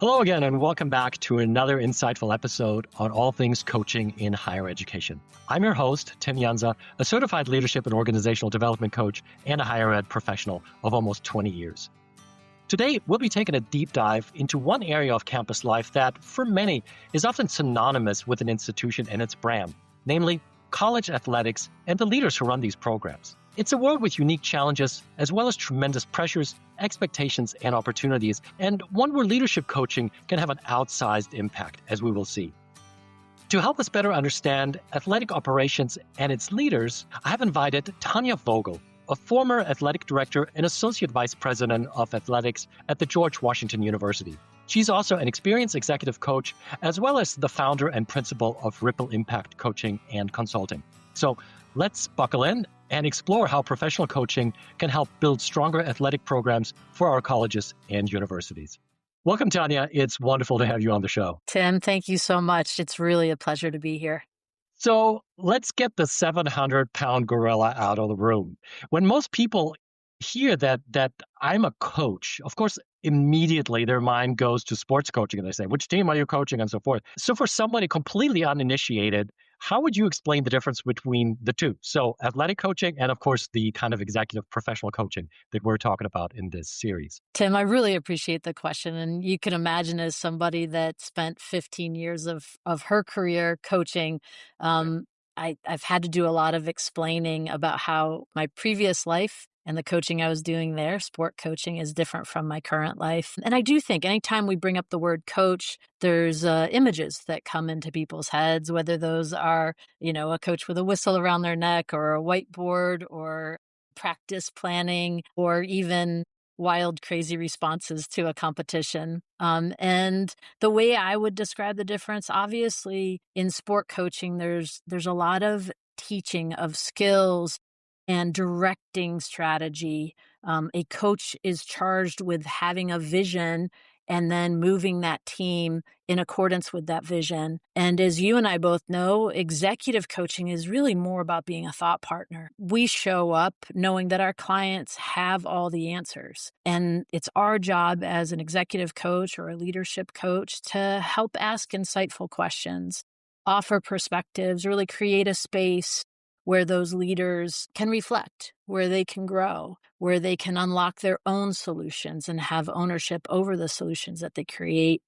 Hello again, and welcome back to another insightful episode on all things coaching in higher education. I'm your host, Tim Jansa, a certified leadership and organizational development coach and a higher ed professional of almost 20 years. Today, we'll be taking a deep dive into one area of campus life that, for many, is often synonymous with an institution and its brand, namely college athletics and the leaders who run these programs. It's a world with unique challenges, as well as tremendous pressures, expectations, and opportunities, and one where leadership coaching can have an outsized impact, as we will see. To help us better understand athletic operations and its leaders, I have invited Tanya Vogel, a former athletic director and associate vice president of athletics at the George Washington University. She's also an experienced executive coach, as well as the founder and principal of Ripple Impact Coaching and Consulting. So let's buckle in and explore how professional coaching can help build stronger athletic programs for our colleges and universities. Welcome, Tanya. It's wonderful to have you on the show. Tim, thank you so much. It's really a pleasure to be here. So let's get the 700-pound gorilla out of the room. When most people hear that I'm a coach, of course, immediately their mind goes to sports coaching and they say, which team are you coaching, and so forth. So for somebody completely uninitiated, how would you explain the difference between the two? So athletic coaching and, of course, the kind of executive professional coaching that we're talking about in this series. Tim, I really appreciate the question. And you can imagine, as somebody that spent 15 years of her career coaching, I've had to do a lot of explaining about how my previous life and the coaching I was doing there, sport coaching, is different from my current life. And I do think anytime we bring up the word coach, there's images that come into people's heads, whether those are, a coach with a whistle around their neck or a whiteboard or practice planning or even wild, crazy responses to a competition. And the way I would describe the difference, obviously in sport coaching, there's a lot of teaching of skills and directing strategy. A coach is charged with having a vision and then moving that team in accordance with that vision. And as you and I both know, executive coaching is really more about being a thought partner. We show up knowing that our clients have all the answers. And it's our job as an executive coach or a leadership coach to help ask insightful questions, offer perspectives, really create a space where those leaders can reflect, where they can grow, where they can unlock their own solutions and have ownership over the solutions that they create.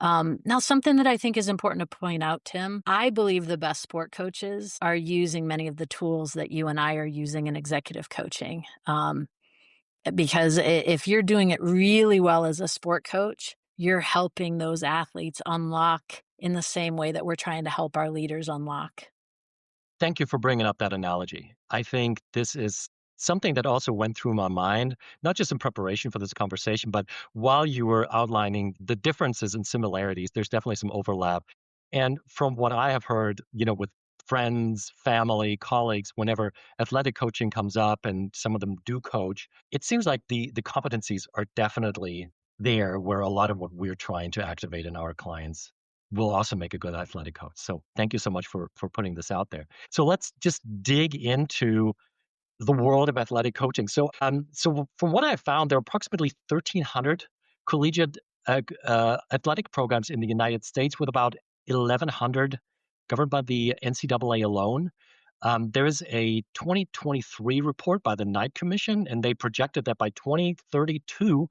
Now, something that I think is important to point out, Tim, I believe the best sport coaches are using many of the tools that you and I are using in executive coaching. Because if you're doing it really well as a sport coach, you're helping those athletes unlock in the same way that we're trying to help our leaders unlock. Thank you for bringing up that analogy. I think this is something that also went through my mind, not just in preparation for this conversation, but while you were outlining the differences and similarities, there's definitely some overlap. And from what I have heard, with friends, family, colleagues, whenever athletic coaching comes up and some of them do coach, it seems like the competencies are definitely there where a lot of what we're trying to activate in our clients will also make a good athletic coach. So thank you so much for putting this out there. So let's just dig into the world of athletic coaching. So from what I found, there are approximately 1,300 collegiate athletic programs in the United States, with about 1,100 governed by the NCAA alone. There is a 2023 report by the Knight Commission, and they projected that by 2032,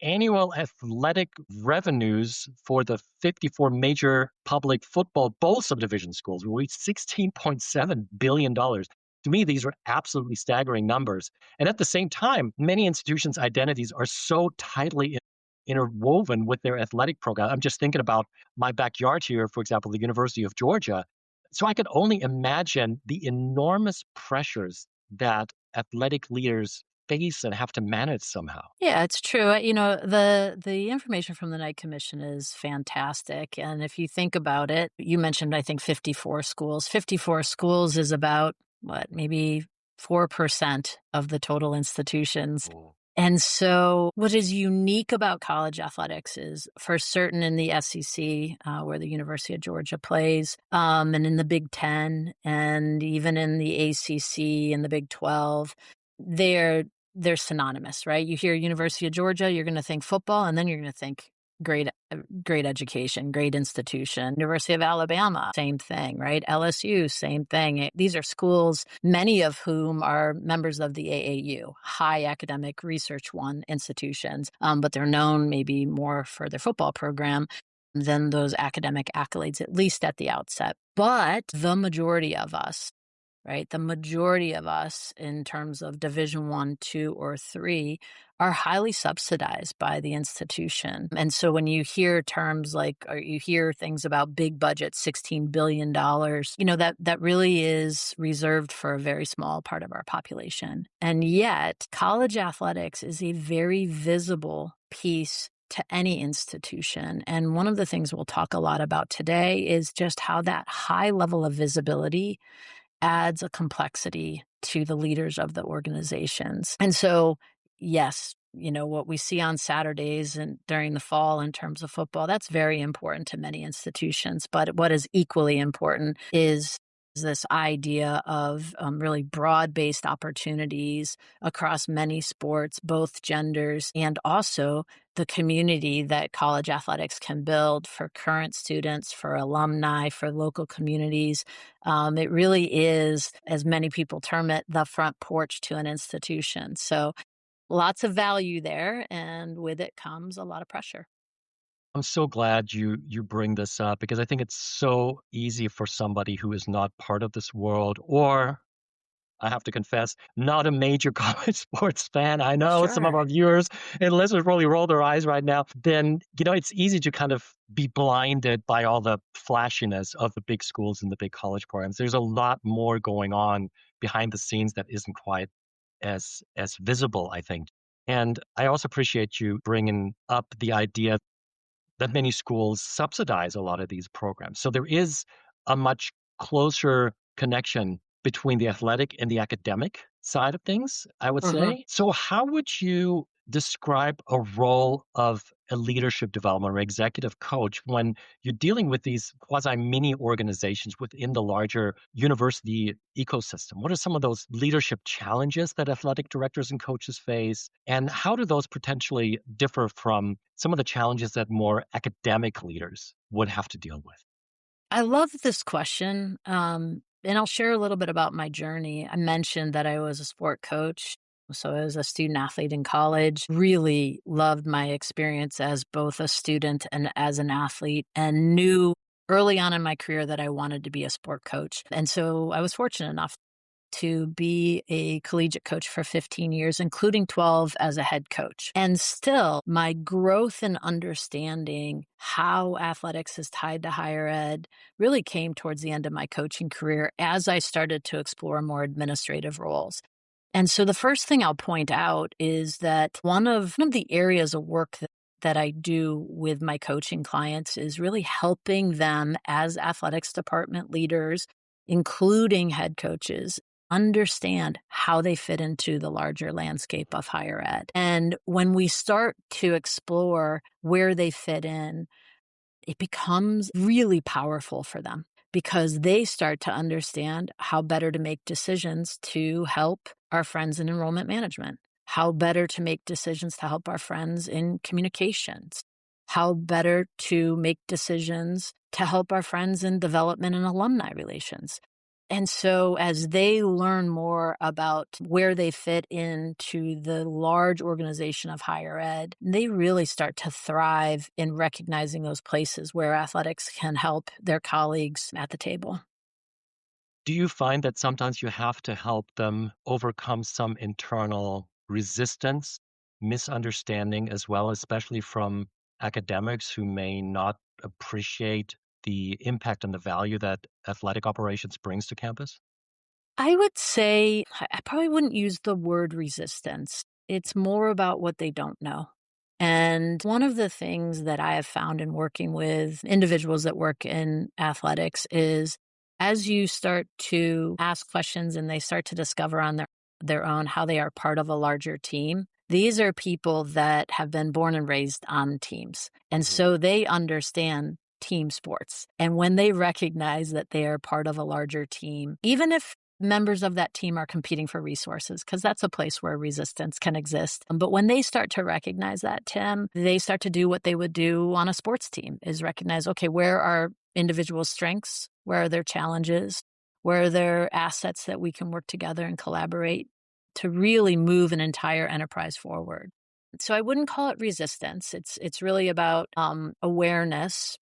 annual athletic revenues for the 54 major public football bowl subdivision schools will reach $16.7 billion. To me, these are absolutely staggering numbers. And at the same time, many institutions' identities are so tightly interwoven with their athletic program. I'm just thinking about my backyard here, for example, the University of Georgia. So I could only imagine the enormous pressures that athletic leaders face and have to manage somehow. Yeah, it's true. The information from the Knight Commission is fantastic. And if you think about it, you mentioned, I think, 54 schools. 54 schools is about, maybe 4% of the total institutions. Cool. And so what is unique about college athletics is, for certain, in the SEC, where the University of Georgia plays, and in the Big Ten, and even in the ACC and the Big 12, they're synonymous, right? You hear University of Georgia, you're going to think football, and then you're going to think great education, great institution. University of Alabama, same thing, right? LSU, same thing. These are schools, many of whom are members of the AAU, high academic research one institutions, but they're known maybe more for their football program than those academic accolades, at least at the outset. But the majority of us, right? The majority of us in terms of Division 1, 2, or 3 are highly subsidized by the institution. And so when you hear terms like, or you hear things about big budget, $16 billion, that really is reserved for a very small part of our population. And yet college athletics is a very visible piece to any institution. And one of the things we'll talk a lot about today is just how that high level of visibility adds a complexity to the leaders of the organizations. And so, yes, what we see on Saturdays and during the fall in terms of football, that's very important to many institutions. But what is equally important is this idea of really broad-based opportunities across many sports, both genders, and also the community that college athletics can build for current students, for alumni, for local communities. It really is, as many people term it, the front porch to an institution. So lots of value there, and with it comes a lot of pressure. I'm so glad you bring this up because I think it's so easy for somebody who is not part of this world or I have to confess, not a major college sports fan. I know some of Sure. our viewers and listeners probably roll their eyes right now. Then, it's easy to kind of be blinded by all the flashiness of the big schools and the big college programs. There's a lot more going on behind the scenes that isn't quite as visible, I think. And I also appreciate you bringing up the idea that many schools subsidize a lot of these programs. So there is a much closer connection between the athletic and the academic side of things, I would Mhm. say. So how would you describe a role of a leadership development or executive coach when you're dealing with these quasi mini organizations within the larger university ecosystem? What are some of those leadership challenges that athletic directors and coaches face? And how do those potentially differ from some of the challenges that more academic leaders would have to deal with? I love this question. And I'll share a little bit about my journey. I mentioned that I was a sport coach. So I was a student athlete in college, really loved my experience as both a student and as an athlete, and knew early on in my career that I wanted to be a sport coach. And so I was fortunate enough to be a collegiate coach for 15 years, including 12 as a head coach. And still, my growth in understanding how athletics is tied to higher ed really came towards the end of my coaching career as I started to explore more administrative roles. And so the first thing I'll point out is that one of the areas of work that I do with my coaching clients is really helping them as athletics department leaders, including head coaches, understand how they fit into the larger landscape of higher ed. And when we start to explore where they fit in, it becomes really powerful for them because they start to understand how better to make decisions to help our friends in enrollment management, how better to make decisions to help our friends in communications, how better to make decisions to help our friends in development and alumni relations. And so as they learn more about where they fit into the large organization of higher ed, they really start to thrive in recognizing those places where athletics can help their colleagues at the table. Do you find that sometimes you have to help them overcome some internal resistance, misunderstanding as well, especially from academics who may not appreciate the impact and the value that athletic operations brings to campus? I would say I probably wouldn't use the word resistance. It's more about what they don't know. And one of the things that I have found in working with individuals that work in athletics is as you start to ask questions and they start to discover on their own how they are part of a larger team, these are people that have been born and raised on teams. And Mhm. so they understand team sports. And when they recognize that they are part of a larger team, even if members of that team are competing for resources because that's a place where resistance can exist. But when they start to recognize that, Tim, they start to do what they would do on a sports team is recognize, okay, where are individual strengths? Where are their challenges? Where are their assets that we can work together and collaborate to really move an entire enterprise forward? So I wouldn't call it resistance. It's really about awareness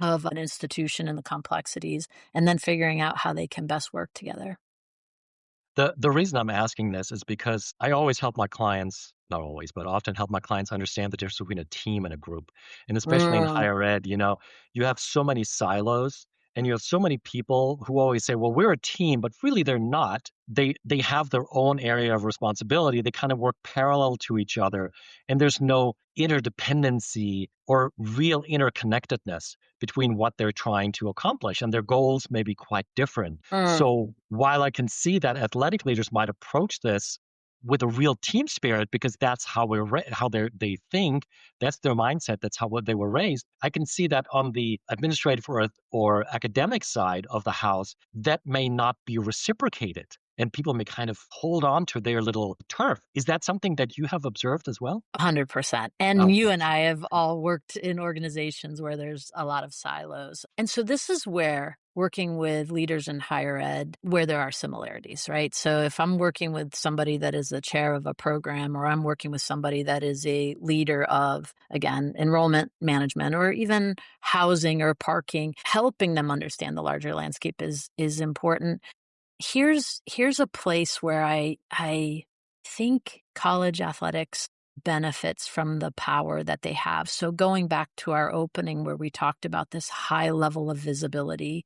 of an institution and the complexities, and then figuring out how they can best work together. The reason I'm asking this is because I always help my clients, not always, but often help my clients understand the difference between a team and a group. And especially in Mm, higher ed, you have so many silos and you have so many people who always say, "Well, we're a team," but really they're not. They have their own area of responsibility. They kind of work parallel to each other, and there's no interdependency or real interconnectedness between what they're trying to accomplish, and their goals may be quite different. mm. So while I can see that athletic leaders might approach this with a real team spirit because that's how how they think, that's their mindset, that's how what they were raised. I can see that on the administrative or academic side of the house, that may not be reciprocated, and people may kind of hold on to their little turf. Is that something that you have observed as well? 100%. And you Okay. and I have all worked in organizations where there's a lot of silos. And so this is where working with leaders in higher ed, where there are similarities, right? So if I'm working with somebody that is the chair of a program, or I'm working with somebody that is a leader of, again, enrollment management or even housing or parking, helping them understand the larger landscape is important. Here's a place where I think college athletics benefits from the power that they have. So going back to our opening where we talked about this high level of visibility,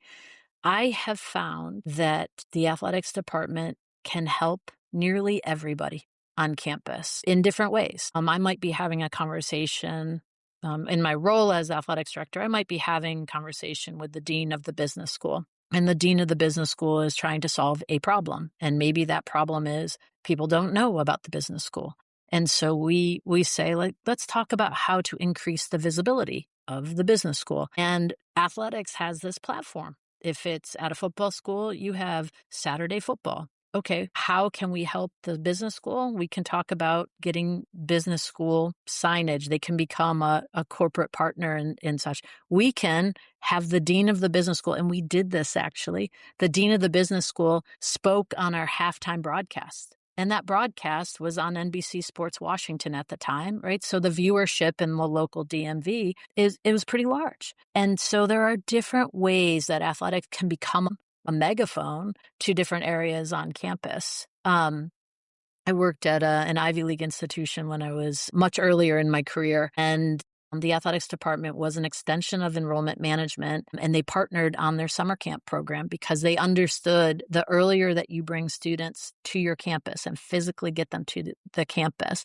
I have found that the athletics department can help nearly everybody on campus in different ways. I might be having a conversation in my role as athletics director. I might be having conversation with the dean of the business school. And the dean of the business school is trying to solve a problem. And maybe that problem is people don't know about the business school. And so we say, like, let's talk about how to increase the visibility of the business school. And athletics has this platform. If it's at a football school, you have Saturday football. Okay, how can we help the business school? We can talk about getting business school signage. They can become a corporate partner and such. We can have the dean of the business school, and we did this actually. The dean of the business school spoke on our halftime broadcast. And that broadcast was on NBC Sports Washington at the time, right? So the viewership in the local DMV it was pretty large. And so there are different ways that athletics can become a megaphone to different areas on campus. I worked at an Ivy League institution when I was much earlier in my career, and the athletics department was an extension of enrollment management, and they partnered on their summer camp program because they understood the earlier that you bring students to your campus and physically get them to the campus,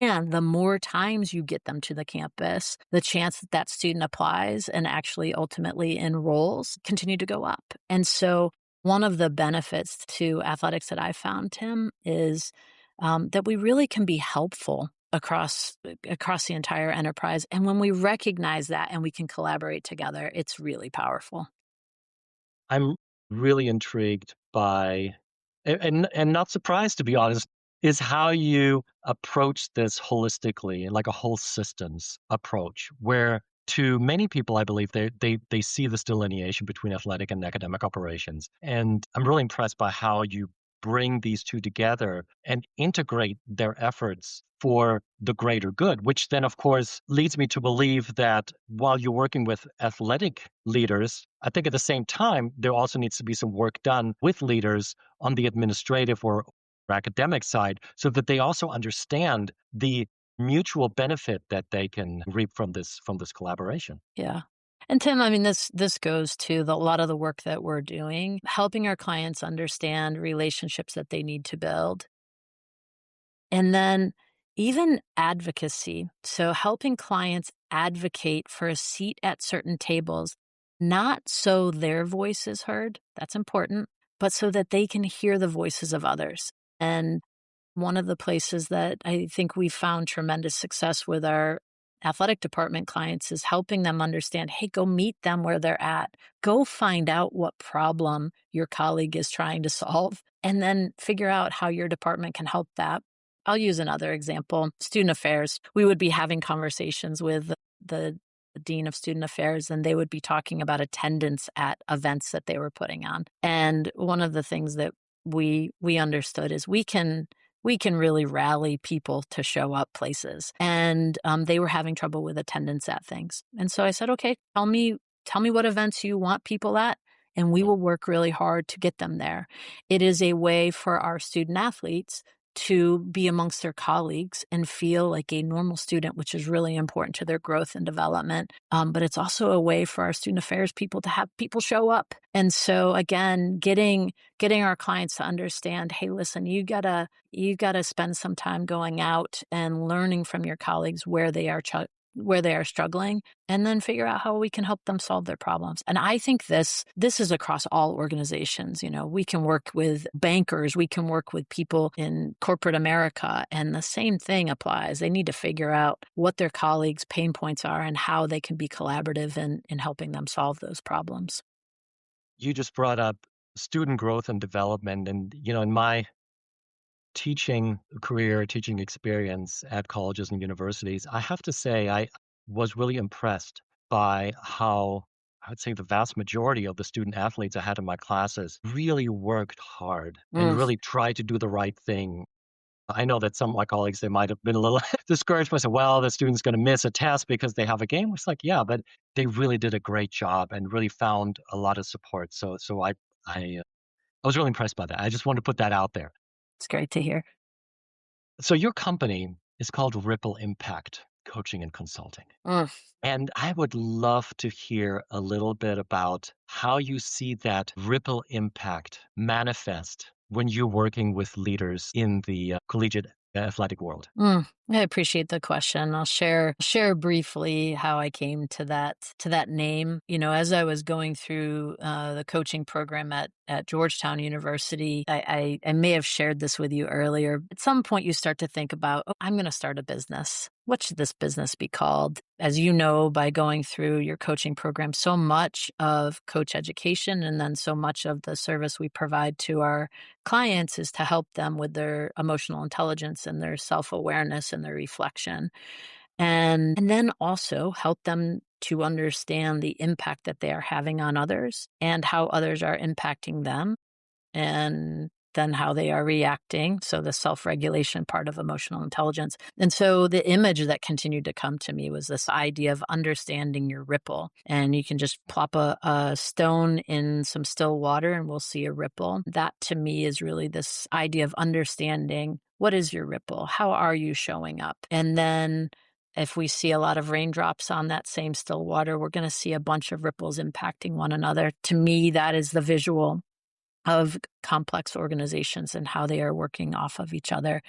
and the more times you get them to the campus, the chance that that student applies and actually ultimately enrolls continue to go up. And so one of the benefits to athletics that I found, Tim, is that we really can be helpful across the entire enterprise. And when we recognize that and we can collaborate together, it's really powerful. I'm really intrigued by and not surprised, to be honest, is how you approach this holistically, like a whole systems approach, where to many people, I believe they see this delineation between athletic and academic operations. And I'm really impressed by how you bring these two together and integrate their efforts for the greater good, which then, of course, leads me to believe that while you're working with athletic leaders, I think at the same time, there also needs to be some work done with leaders on the administrative or academic side so that they also understand the mutual benefit that they can reap from this collaboration. Yeah. And Tim, I mean, this goes to a lot of the work that we're doing, helping our clients understand relationships that they need to build. And then even advocacy. So helping clients advocate for a seat at certain tables, not so their voice is heard, that's important, but so that they can hear the voices of others. And one of the places that I think we found tremendous success with our athletic department clients is helping them understand, hey, go meet them where they're at. Go find out what problem your colleague is trying to solve, and then figure out how your department can help that. I'll use another example, student affairs. We would be having conversations with the dean of student affairs, and they would be talking about attendance at events that they were putting on. And one of the things that we understood is we can really rally people to show up places. And they were having trouble with attendance at things. And so I said, okay, tell me what events you want people at, and we will work really hard to get them there. It is a way for our student athletes to be amongst their colleagues and feel like a normal student, which is really important to their growth and development. But it's also a way for our student affairs people to have people show up. And so again, getting our clients to understand, hey, listen, you gotta spend some time going out and learning from your colleagues where they are struggling, and then figure out how we can help them solve their problems. And I think this is across all organizations. We can work with bankers, we can work with people in corporate America, and the same thing applies. They need to figure out what their colleagues' pain points are and how they can be collaborative in helping them solve those problems. You just brought up student growth and development. And, in my teaching career, teaching experience at colleges and universities, I have to say I was really impressed by how I would say the vast majority of the student athletes I had in my classes really worked hard and Mm, really tried to do the right thing. I know that some of my colleagues, they might have been a little discouraged by saying, well, the student's going to miss a test because they have a game. It's like, yeah, but they really did a great job and really found a lot of support. So I was really impressed by that. I just wanted to put that out there. it's great to hear. So your company is called Ripple Impact Coaching and Consulting. Mm. And I would love to hear a little bit about how you see that ripple impact manifest when you're working with leaders in the collegiate athletic world. I appreciate the question. I'll share briefly how I came to that name. As I was going through the coaching program at Georgetown University, I may have shared this with you earlier. At some point, you start to think about, oh, I'm going to start a business. What should this business be called? As you know, by going through your coaching program, so much of coach education and then so much of the service we provide to our clients is to help them with their emotional intelligence and their self-awareness and their reflection. And then also help them to understand the impact that they are having on others and how others are impacting them, and then how they are reacting. So the self-regulation part of emotional intelligence. And so the image that continued to come to me was this idea of understanding your ripple. And you can just plop a stone in some still water and we'll see a ripple. That to me is really this idea of understanding, what is your ripple? How are you showing up? And then if we see a lot of raindrops on that same still water, we're going to see a bunch of ripples impacting one another. To me, that is the visual of complex organizations and how they are working off of each other.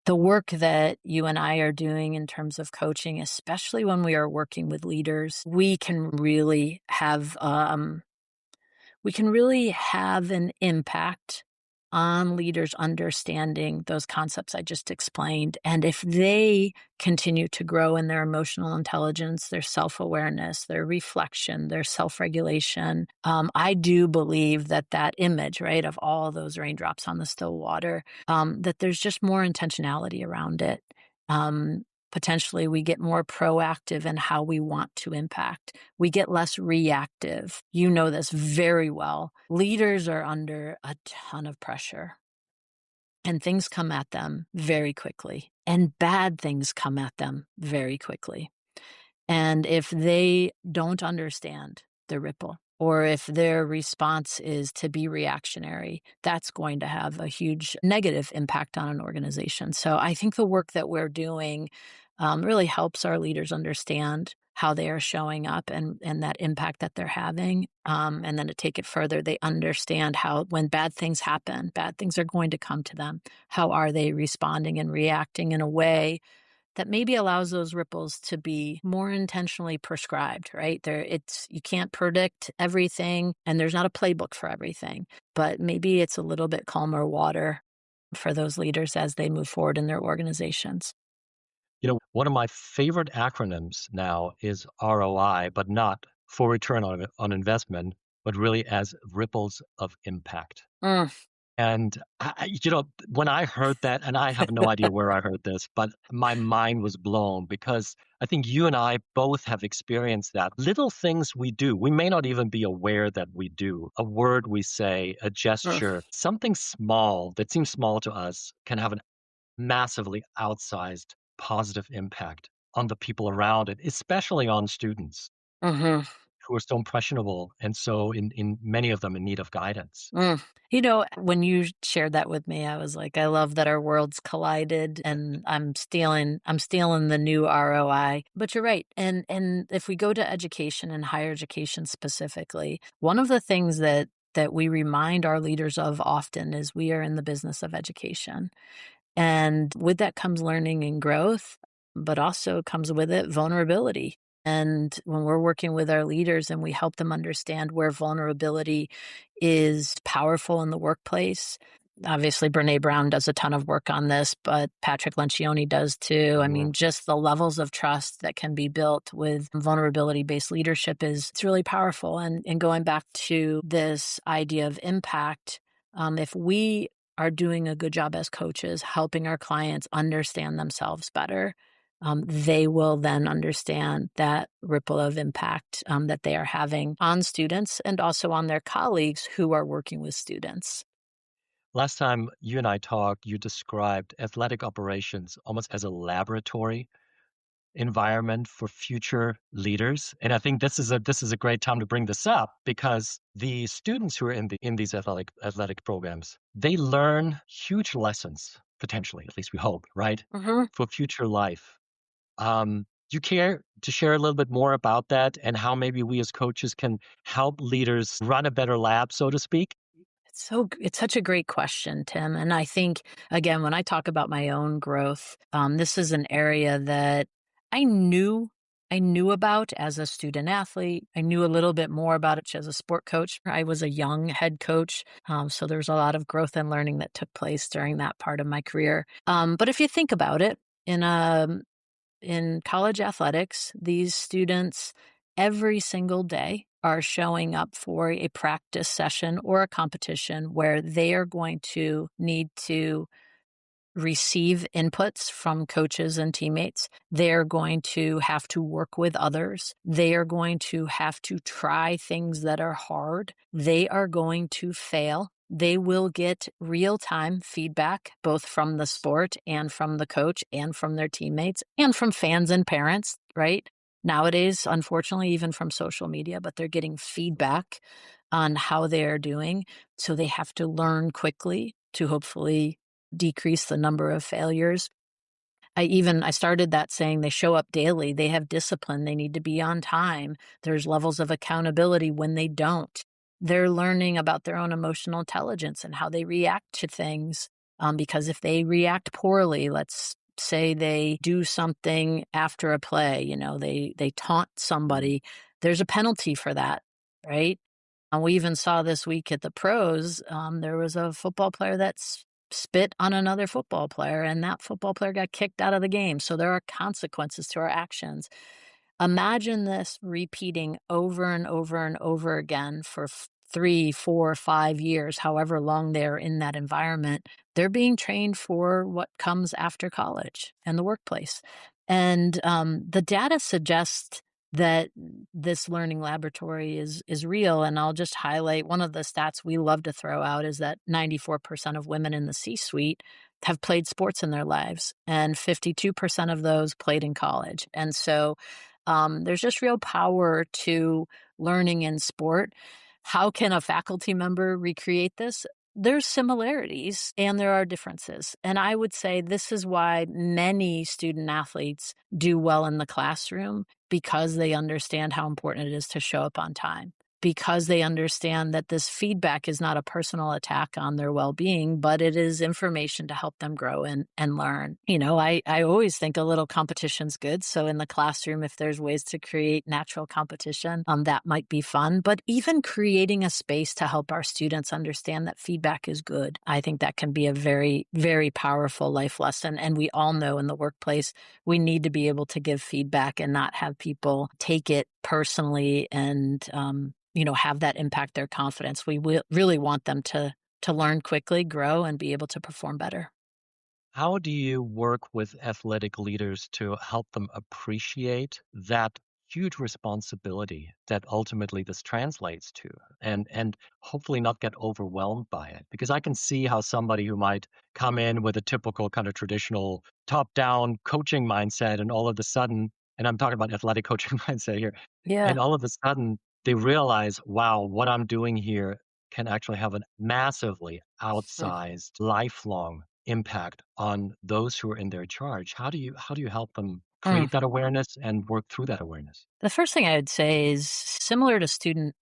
The work that you and I are doing in terms of coaching, especially when we are working with leaders, we can really have an impact on leaders understanding those concepts I just explained. And if they continue to grow in their emotional intelligence, their self-awareness, their reflection, their self-regulation, I do believe that image, right, of all those raindrops on the still water, that there's just more intentionality around it. Um, Potentially, we get more proactive in how we want to impact. We get less reactive. You know this very well. Leaders are under a ton of pressure, and things come at them very quickly, and bad things come at them very quickly. And if they don't understand the ripple, or if their response is to be reactionary, that's going to have a huge negative impact on an organization. So I think the work that we're doing really helps our leaders understand how they are showing up and that impact that they're having. And then to take it further, they understand how when bad things happen, bad things are going to come to them. How are they responding and reacting in a way that maybe allows those ripples to be more intentionally prescribed, right? You can't predict everything and there's not a playbook for everything, but maybe it's a little bit calmer water for those leaders as they move forward in their organizations. One of my favorite acronyms now is ROI, but not for return on investment, but really as ripples of impact. Mm. And when I heard that, and I have no idea where I heard this, but my mind was blown because I think you and I both have experienced that. Little things we do, we may not even be aware that we do. A word we say, a Mm. gesture, something small that seems small to us can have a massively outsized positive impact on the people around it, especially on students Mhm. who are so impressionable and so in many of them in need of guidance. Mm. When you shared that with me, I was like, I love that our worlds collided and I'm stealing the new ROI. But you're right. And if we go to education and higher education specifically, one of the things that we remind our leaders of often is we are in the business of education. And with that comes learning and growth, but also comes with it vulnerability. And when we're working with our leaders and we help them understand where vulnerability is powerful in the workplace, obviously Brene Brown does a ton of work on this, but Patrick Lencioni does too. I Mhm. mean, just the levels of trust that can be built with vulnerability based leadership is it's really powerful. And going back to this idea of impact, if we are doing a good job as coaches, helping our clients understand themselves better, they will then understand that ripple of impact that they are having on students and also on their colleagues who are working with students. Last time you and I talked, you described athletic operations almost as a laboratory environment for future leaders. And I think this is a great time to bring this up because the students who are in these athletic programs, they learn huge lessons, potentially, at least we hope, right? Mhm. For future life. Do you care to share a little bit more about that and how maybe we as coaches can help leaders run a better lab, so to speak? It's such a great question, Tim. And I think again, when I talk about my own growth, this is an area that I knew I knew about as a student athlete. I knew a little bit more about it as a sport coach. I was a young head coach, so there was a lot of growth and learning that took place during that part of my career. But if you think about it, in a in college athletics, these students every single day are showing up for a practice session or a competition where they are going to need to receive inputs from coaches and teammates. They're going to have to work with others. They are going to have to try things that are hard. They are going to fail. They will get real time feedback, both from the sport and from the coach and from their teammates and from fans and parents, right? Nowadays, unfortunately, even from social media, but they're getting feedback on how they are doing. So they have to learn quickly to hopefully decrease the number of failures. I started that saying they show up daily, they have discipline, they need to be on time. There's levels of accountability when they don't. They're learning about their own emotional intelligence and how they react to things. Because if they react poorly, let's say they do something after a play, they taunt somebody, there's a penalty for that, right? And we even saw this week at the pros, there was a football player that spit on another football player, and that football player got kicked out of the game. So there are consequences to our actions. Imagine this repeating over and over and over again for 3, 4, 5 years, however long they're in that environment. They're being trained for what comes after college and the workplace. And the data suggests that this learning laboratory is real. And I'll just highlight one of the stats we love to throw out is that 94% of women in the C-suite have played sports in their lives, and 52% of those played in college. And so there's just real power to learning in sport. How can a faculty member recreate this? There's similarities and there are differences. And I would say this is why many student athletes do well in the classroom because they understand how important it is to show up on time. because they understand that this feedback is not a personal attack on their well-being, but it is information to help them grow and learn. I always think a little competition's good. So in the classroom, if there's ways to create natural competition, that might be fun. But even creating a space to help our students understand that feedback is good, I think that can be a very, very powerful life lesson. And we all know in the workplace, we need to be able to give feedback and not have people take it personally and, have that impact their confidence. We really want them to learn quickly, grow, and be able to perform better. How do you work with athletic leaders to help them appreciate that huge responsibility that ultimately this translates to and hopefully not get overwhelmed by it? Because I can see how somebody who might come in with a typical kind of traditional top-down coaching mindset and all of a sudden, and I'm talking about athletic coaching mindset here, Yeah. and all of a sudden they realize, wow, what I'm doing here can actually have a massively outsized, lifelong impact on those who are in their charge. How do you help them Mm. create that awareness and work through that awareness? The first thing I would say is similar to student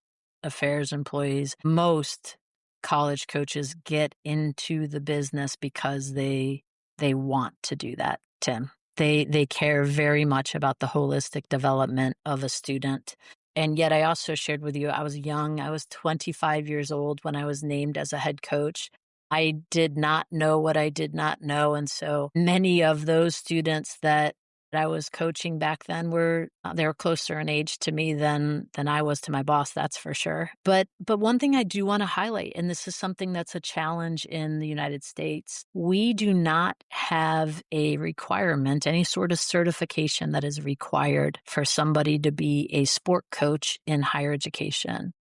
affairs employees, most college coaches get into the business because they want to do that, Tim. They care very much about the holistic development of a student. And yet I also shared with you I was young. I was 25 years old when I was named as a head coach. I did not know what I did not know, and so many of those students that I was coaching back then were they were closer in age to me than I was to my boss, that's for sure. But one thing I do wanna highlight, and this is something that's a challenge in the United States, we do not have a requirement, any sort of certification that is required for somebody to be a sport coach in higher education.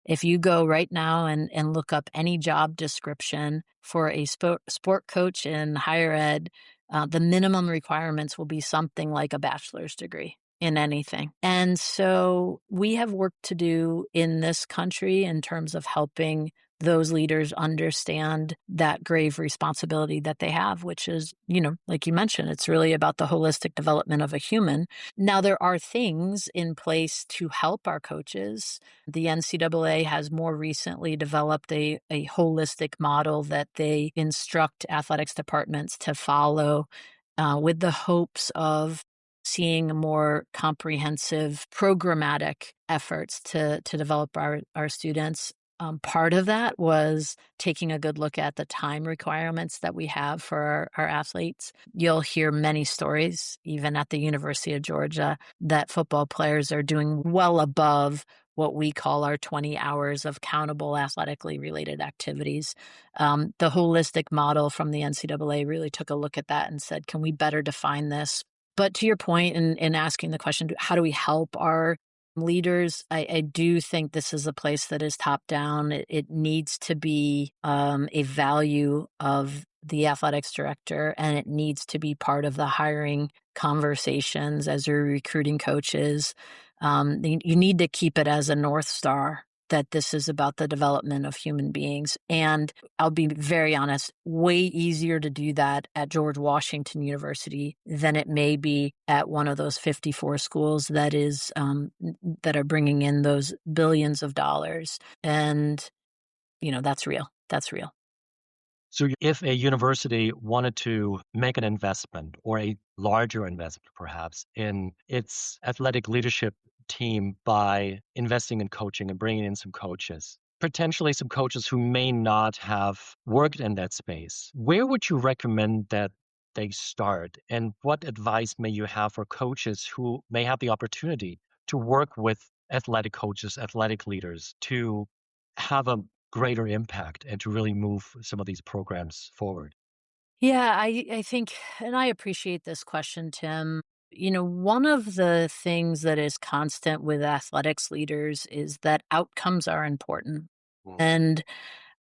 If you go right now and look up any job description for a sport coach in higher ed, the minimum requirements will be something like a bachelor's degree in anything. And so we have work to do in this country in terms of helping those leaders understand that grave responsibility that they have, which is, like you mentioned, it's really about the holistic development of a human. Now, there are things in place to help our coaches. The NCAA has more recently developed a holistic model that they instruct athletics departments to follow with the hopes of seeing more comprehensive programmatic efforts to develop our students. Part of that was taking a good look at the time requirements that we have for our athletes. You'll hear many stories, even at the University of Georgia, that football players are doing well above what we call our 20 hours of countable athletically related activities. The holistic model from the NCAA really took a look at that and said, can we better define this? But to your point in asking the question, how do we help our leaders? I do think this is a place that is top down. It needs to be a value of the athletics director, and it needs to be part of the hiring conversations as you're recruiting coaches. You need to keep it as a North Star that this is about the development of human beings. And I'll be very honest, way easier to do that at George Washington University than it may be at one of those 54 schools that are bringing in those billions of dollars. And, that's real. That's real. So if a university wanted to make an investment or a larger investment perhaps in its athletic leadership team by investing in coaching and bringing in some coaches, potentially some coaches who may not have worked in that space, where would you recommend that they start? And what advice may you have for coaches who may have the opportunity to work with athletic coaches, athletic leaders to have a greater impact and to really move some of these programs forward? Yeah, I think, and I appreciate this question, Tim. One of the things that is constant with athletics leaders is that outcomes are important. Mm. And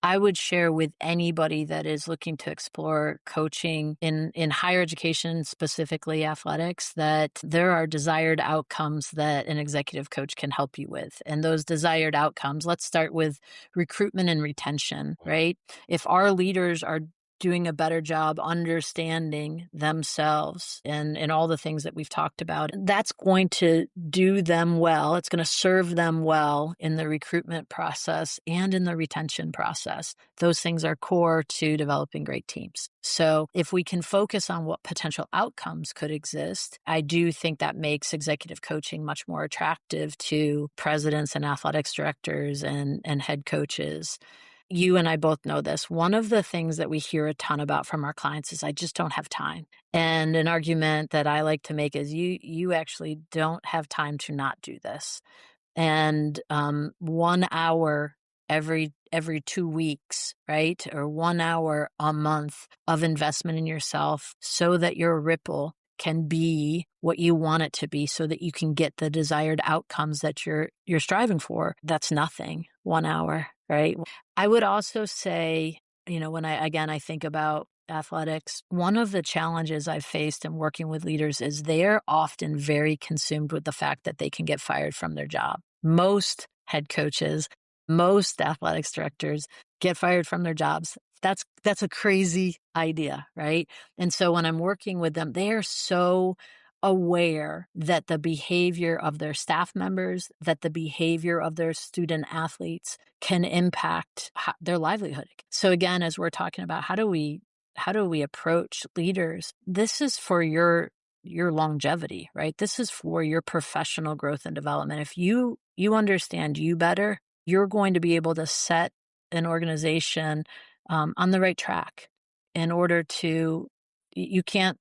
I would share with anybody that is looking to explore coaching in higher education, specifically athletics, that there are desired outcomes that an executive coach can help you with. And those desired outcomes, let's start with recruitment and retention, Mhm. right? If our leaders are doing a better job understanding themselves and all the things that we've talked about. That's going to do them well. It's going to serve them well in the recruitment process and in the retention process. Those things are core to developing great teams. So if we can focus on what potential outcomes could exist, I do think that makes executive coaching much more attractive to presidents and athletics directors and head coaches. You and I both know this. One of the things that we hear a ton about from our clients is I just don't have time. And an argument that I like to make is you actually don't have time to not do this. And 1 hour every 2 weeks, right? Or 1 hour a month of investment in yourself so that your ripple can be what you want it to be so that you can get the desired outcomes that you're striving for. That's nothing. 1 hour, right? I would also say, when I think about athletics, one of the challenges I've faced in working with leaders is they're often very consumed with the fact that they can get fired from their job. Most head coaches, most athletics directors get fired from their jobs. That's a crazy idea, right? And so when I'm working with them, they are so aware that the behavior of their staff members, that the behavior of their student athletes can impact their livelihood. So again, as we're talking about how do we approach leaders, this is for your longevity, right? This is for your professional growth and development. If you understand you better, you're going to be able to set an organization on the right track in order to, you can't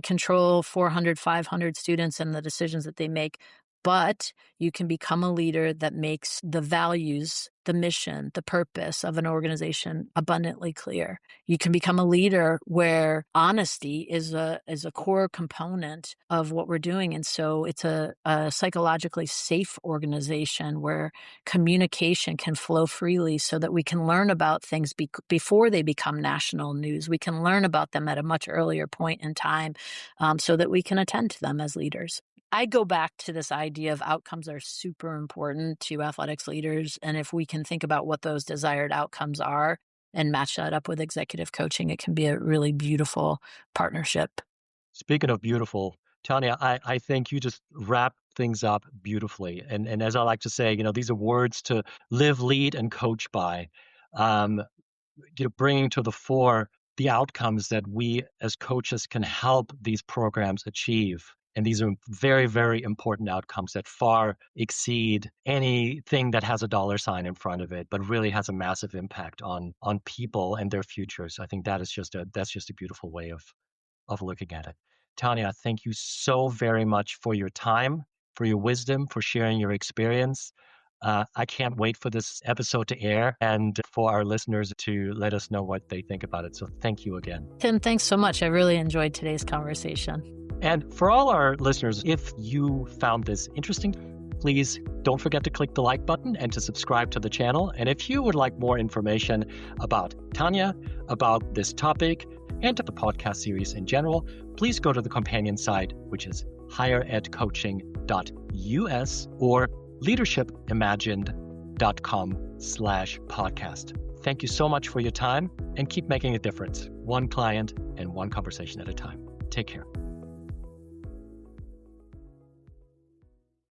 control 400, 500 students and the decisions that they make, but you can become a leader that makes the values, the mission, the purpose of an organization abundantly clear. You can become a leader where honesty is a core component of what we're doing. And so it's a psychologically safe organization where communication can flow freely so that we can learn about things before they become national news. We can learn about them at a much earlier point in time so that we can attend to them as leaders. I go back to this idea of outcomes are super important to athletics leaders. And if we can think about what those desired outcomes are and match that up with executive coaching, it can be a really beautiful partnership. Speaking of beautiful, Tanya, I think you just wrap things up beautifully. And as I like to say, these are words to live, lead, and coach by. Bringing to the fore the outcomes that we as coaches can help these programs achieve. And these are very, very important outcomes that far exceed anything that has a dollar sign in front of it, but really has a massive impact on people and their futures. I think that's just a beautiful way of looking at it. Tanya, thank you so very much for your time, for your wisdom, for sharing your experience. I can't wait for this episode to air and for our listeners to let us know what they think about it. So thank you again. Tim, thanks so much. I really enjoyed today's conversation. And for all our listeners, if you found this interesting, please don't forget to click the like button and to subscribe to the channel. And if you would like more information about Tanya, about this topic, and the podcast series in general, please go to the companion site, which is higheredcoaching.us or leadershipimagined.com/podcast. Thank you so much for your time and keep making a difference, one client and one conversation at a time. Take care.